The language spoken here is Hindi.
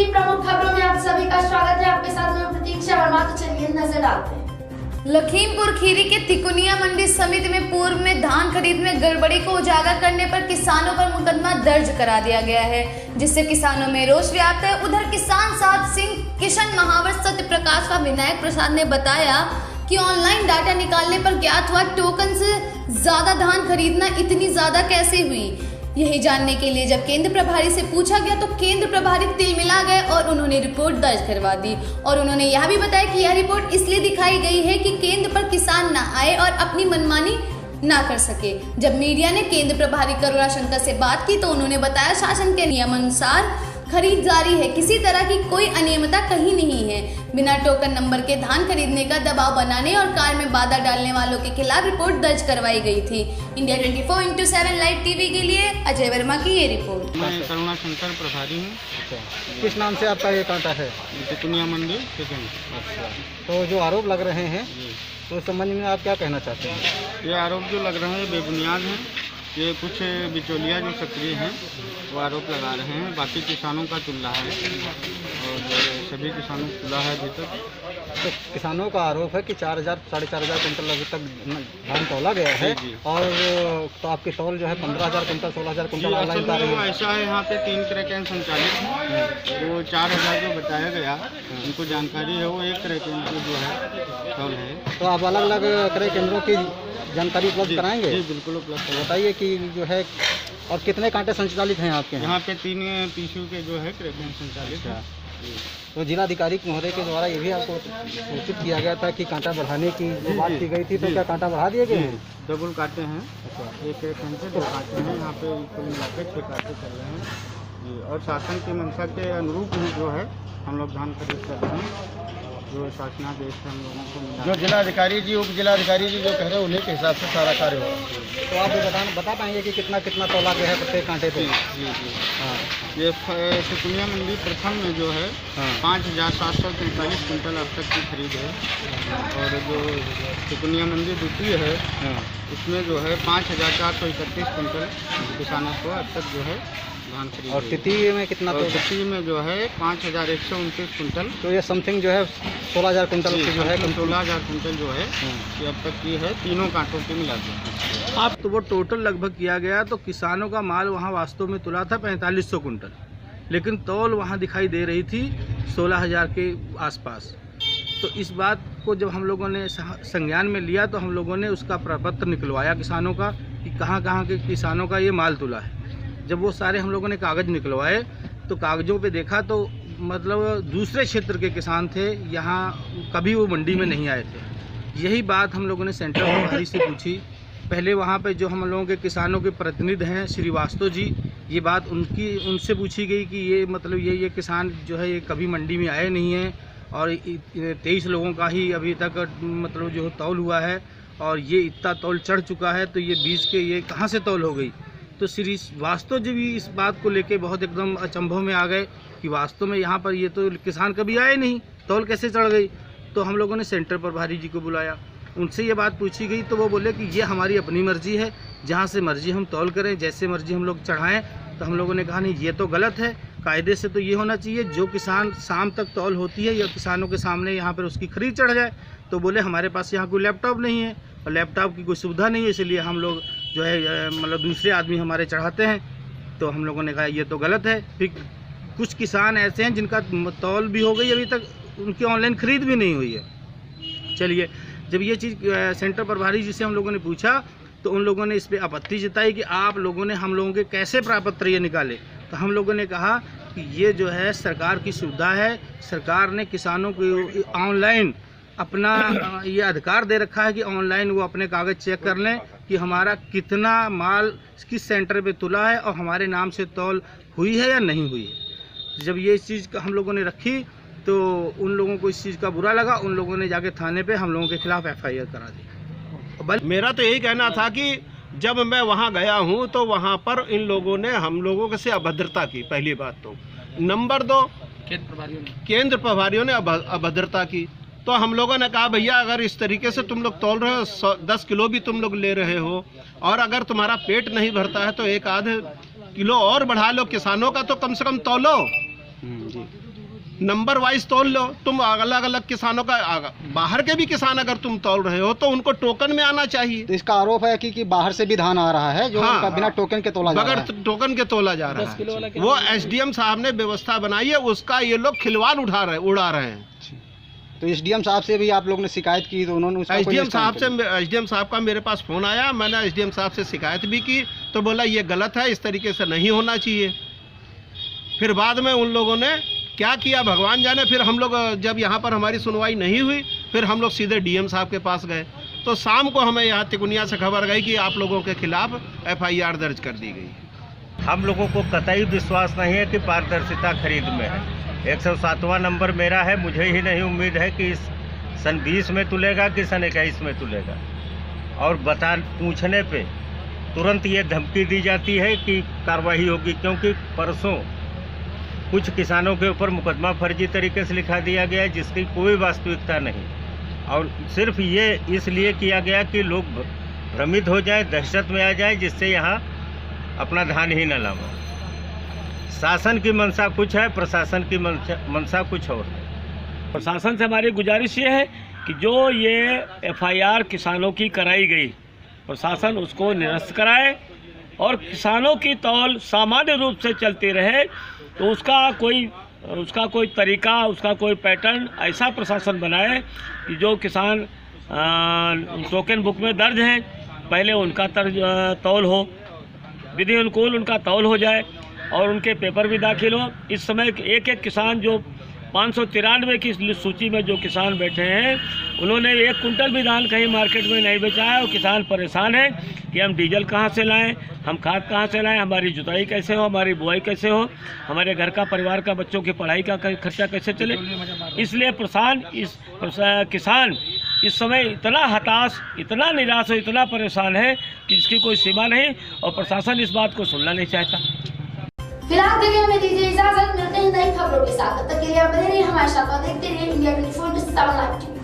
की प्रमुख खबरों में आप सभी का स्वागत है। आपके साथ में प्रतीक्षा वर्मा। तो चलिए नजर डालते हैं। लखीमपुर खीरी के तिकोनिया मंडी समिति में पूर्व में धान खरीद में गड़बड़ी को उजागर करने पर किसानों पर मुकदमा दर्ज करा दिया गया है, जिससे किसानों में रोष व्याप्त है। उधर किसान साध सिंह, किशन महावर, सत्य प्रकाश व विनायक प्रसाद ने बताया कि ऑनलाइन डाटा निकालने पर ज्ञात हुआ टोकन से ज्यादा धान खरीदना इतनी ज्यादा कैसे हुई। यही जानने के लिए जब केंद्र प्रभारी से पूछा गया तो केंद्र प्रभारी तिलमिला गए और उन्होंने रिपोर्ट दर्ज करवा दी। और उन्होंने यह भी बताया कि यह रिपोर्ट इसलिए दिखाई गई है कि केंद्र पर किसान न आए और अपनी मनमानी ना कर सके। जब मीडिया ने केंद्र प्रभारी करुणा शंकर से बात की तो उन्होंने बताया शासन के नियमानुसार खरीद जारी है, किसी तरह की कोई अनियमितता कहीं नहीं है। बिना टोकन नंबर के धान खरीदने का दबाव बनाने और कार में बाधा डालने वालों के खिलाफ रिपोर्ट दर्ज करवाई गई थी। इंडिया 24/7 लाइव टीवी के लिए अजय वर्मा की ये रिपोर्ट। मैं करुणा शंकर प्रभारी हूँ। किस नाम से आपका ये कांटा है? तिकोनिया मंडी। अच्छा, तो जो आरोप लग रहे हैं तो इस संबंध में आप क्या कहना चाहते हैं? ये आरोप जो लग रहे हैं बेबुनियाद हैं। ये कुछ बिचौलिया जो सक्रिय हैं वो आरोप लगा रहे हैं। बाकी किसानों का चुल्ला है और सभी किसानों का चुल्ला है अभी तक। तो किसानों का आरोप है कि 4,000 साढ़े 4,000 कुंटल अभी तक धान तोला गया है जी। और तो आपकी तौल जो है 15,000 कुंटल 16,000 कुंटल ऑनलाइन आ रही है। ऐसा है, यहाँ पे 3 क्रैकेन संचालित हैं। वो 4,000 जो बताया गया उनको जानकारी है, वो 1 क्रैकेन की जो है तौल है। तो आप अलग अलग क्रय केंद्रों की जानकारी उपलब्ध कराएंगे? जी बिल्कुल उपलब्ध। तो बताइए कि जो है और कितने कांटे संचालित हैं आपके यहाँ पे 3 पीसू के जो है क्रैकेन संचालित है। तो जिलाधिकारी महोदय के द्वारा ये भी आपको सूचित किया गया था कि कांटा बढ़ाने की जो बात की गई थी, तो क्या कांटा बढ़ा दिए गए हैं? डबल कांटे हैं। अच्छा, एक क्रैकेन से 2 कांटे हैं। यहाँ पे कुल मिलाकर 6 कांटे चल रहे हैं जी। और शासन की मंशा के अनुरूप ही जो है हम लोग धान खरीद कर रहे हैं, जो शासनादेश हम लोगों को मिला। जो जिलाधिकारी जी, उप जिलाधिकारी जी जो कह रहे हैं उन्हीं के हिसाब से सारा कार्य होगा। तो आप बता पाएंगे कि कितना तोला गया है प्रत्येक कांटे पे? जी। हाँ, ये तिकोनिया मंडी प्रथम में जो है 5,743 कुंटल अब तक की खरीद है। और जो तिकोनिया मंडी द्वितीय है उसमें जो है 5,431 कुंटल किसानों को अब तक जो है धान खरीद। और तृतीय में कितना? तो तृतीय में जो है 5,129 कुंटल। तो ये समथिंग जो है 16,000 कुंटल की जो है 16,000 कुंटल जो है ये अब तक की है, तीनों कांटों के मिला के। आप तो वो टोटल लगभग किया गया तो किसानों का माल वहाँ वास्तव में तुला था 4500 कुंटल, लेकिन तौल वहाँ दिखाई दे रही थी 16,000 के आसपास। तो इस बात को जब हम लोगों ने संज्ञान में लिया तो हम लोगों ने उसका प्रपत्र निकलवाया किसानों का कि कहाँ के किसानों का ये माल तुला है। जब वो सारे हम लोगों ने कागज़ निकलवाए तो कागज़ों पे देखा तो मतलब दूसरे क्षेत्र के किसान थे, यहाँ कभी वो मंडी में नहीं आए थे। यही बात हम लोगों ने सेंट्रल प्रभारी से पूछी। पहले वहाँ पे जो हम लोगों के किसानों के प्रतिनिधि हैं श्रीवास्तव जी, ये बात उनसे पूछी गई कि ये मतलब ये किसान जो है ये कभी मंडी में आए नहीं हैं और 23 लोगों का ही अभी तक मतलब जो तौल हुआ है और ये इतना तौल चढ़ चुका है, तो ये बीज के ये कहाँ से तौल हो गई। तो श्री वास्तव जी भी इस बात को लेके बहुत एकदम अचंभव में आ गए कि वास्तव में यहाँ पर ये तो किसान कभी आए नहीं, तौल कैसे चढ़ गई। तो हम लोगों ने सेंटर प्रभारी जी को बुलाया, उनसे ये बात पूछी गई तो वो बोले कि ये हमारी अपनी मर्जी है, जहाँ से मर्जी हम तौल करें, जैसे मर्जी हम लोग चढ़ाएं। तो हम लोगों ने कहा नहीं, ये तो गलत है, कायदे से तो ये होना चाहिए जो किसान शाम तक तौल होती है या किसानों के सामने यहाँ पर उसकी खरीद चढ़ जाए। तो बोले हमारे पास यहाँ कोई लैपटॉप नहीं है और लैपटॉप की कोई सुविधा नहीं है, इसलिए हम लोग जो है मतलब दूसरे आदमी हमारे चढ़ाते हैं। तो हम लोगों ने कहा ये तो गलत है। फिर कुछ किसान ऐसे हैं जिनका तौल भी हो गई, अभी तक उनकी ऑनलाइन खरीद भी नहीं हुई है। चलिए, जब ये चीज़ सेंटर प्रभारी जी से हम लोगों ने पूछा तो उन लोगों ने इस पर आपत्ति जताई कि आप लोगों ने हम लोगों के कैसे प्रपत्र ये निकाले। तो हम लोगों ने कहा कि ये जो है सरकार की सुविधा है, सरकार ने किसानों को ऑनलाइन अपना ये अधिकार दे रखा है कि ऑनलाइन वो अपने कागज़ चेक कर लें कि हमारा कितना माल किस सेंटर पे तुला है और हमारे नाम से तौल हुई है या नहीं हुई है। जब ये चीज़ हम लोगों ने रखी तो उन लोगों को इस चीज़ का बुरा लगा, उन लोगों ने जाके थाने पे हम लोगों के खिलाफ FIR करा दी। मेरा तो यही कहना था कि जब मैं वहाँ गया हूँ तो वहाँ पर इन लोगों ने हम लोगों से अभद्रता की, पहली बात तो। नंबर 2, केंद्र प्रभारियों ने अभद्रता की। तो हम लोगों ने कहा भैया अगर इस तरीके से तुम लोग तौल रहे हो, 10 किलो भी तुम लोग ले रहे हो और अगर तुम्हारा पेट नहीं भरता है तो 1 आध किलो और बढ़ा लो, किसानों का तो कम से कम तौलो। नंबर वाइज तोल लो। तुम अलग अलग किसानों का बाहर के भी किसान अगर तुम तोल रहे हो तो उनको टोकन में आना चाहिए। तो इसका आरोप है कि बाहर से भी धान आ रहा है जो हाँ, बिना टोकन के तोला जा रहा है। बगैर टोकन के तोला जा रहा है। वो एसडीएम साहब ने व्यवस्था बनाई है, उसका ये लोग खिलवाड़ उड़ा रहे हैं। तो एसडीएम साहब से भी आप लोग ने शिकायत की तो उन्होंने एसडीएम साहब का मेरे पास फोन आया, मैंने एसडीएम साहब से शिकायत भी की तो बोला ये गलत है, इस तरीके से नहीं होना चाहिए। फिर बाद में उन लोगों ने क्या किया भगवान जाने। फिर हम लोग जब यहाँ पर हमारी सुनवाई नहीं हुई फिर हम लोग सीधे डीएम साहब के पास गए। तो शाम को हमें यहाँ तिकुनिया से खबर गई कि आप लोगों के खिलाफ एफआईआर दर्ज कर दी गई। हम लोगों को कतई विश्वास नहीं है कि पारदर्शिता खरीद में है। 107वां नंबर मेरा है, मुझे ही नहीं उम्मीद है कि इस सन 20 में तुलेगा कि सन 21 में तुलेगा। और पूछने पे तुरंत ये धमकी दी जाती है कि कार्रवाई होगी, क्योंकि परसों कुछ किसानों के ऊपर मुकदमा फर्जी तरीके से लिखा दिया गया है जिसकी कोई वास्तविकता नहीं, और सिर्फ ये इसलिए किया गया कि लोग भ्रमित हो जाए, दहशत में आ जाए, जिससे यहाँ अपना धान ही न लावे। शासन की मंशा कुछ है, प्रशासन की मंशा कुछ और है। प्रशासन से हमारी गुजारिश ये है कि जो ये एफआईआर किसानों की कराई गई, प्रशासन उसको निरस्त कराए और किसानों की तौल सामान्य रूप से चलती रहे। तो उसका कोई तरीका, उसका कोई पैटर्न ऐसा प्रशासन बनाए कि जो किसान टोकन बुक में दर्ज हैं पहले उनका तौल हो, विधि अनुकूल उनका तौल हो जाए और उनके पेपर भी दाखिल हो। इस समय एक एक किसान जो 593 की सूची में जो किसान बैठे हैं उन्होंने 1 कुंटल भी धान कहीं मार्केट में नहीं बेचा है और किसान परेशान है कि हम डीजल कहाँ से लाएं, हम खाद कहाँ से लाएं, हमारी जुताई कैसे हो, हमारी बुआई कैसे हो, हमारे घर का परिवार का बच्चों की पढ़ाई का खर्चा कैसे चले। इसलिए किसान इस समय इतना हताश, इतना निराश और इतना परेशान है कि इसकी कोई सीमा नहीं और प्रशासन इस बात को सुनना नहीं चाहता। फिलहाल के लिए हमें दीजिए इजाजत, मिलते हैं नई खबरों के साथ। तब तक के लिए आप बने रहिए हमारे साथ और देखते रहिए इंडिया 24/7 लाइव।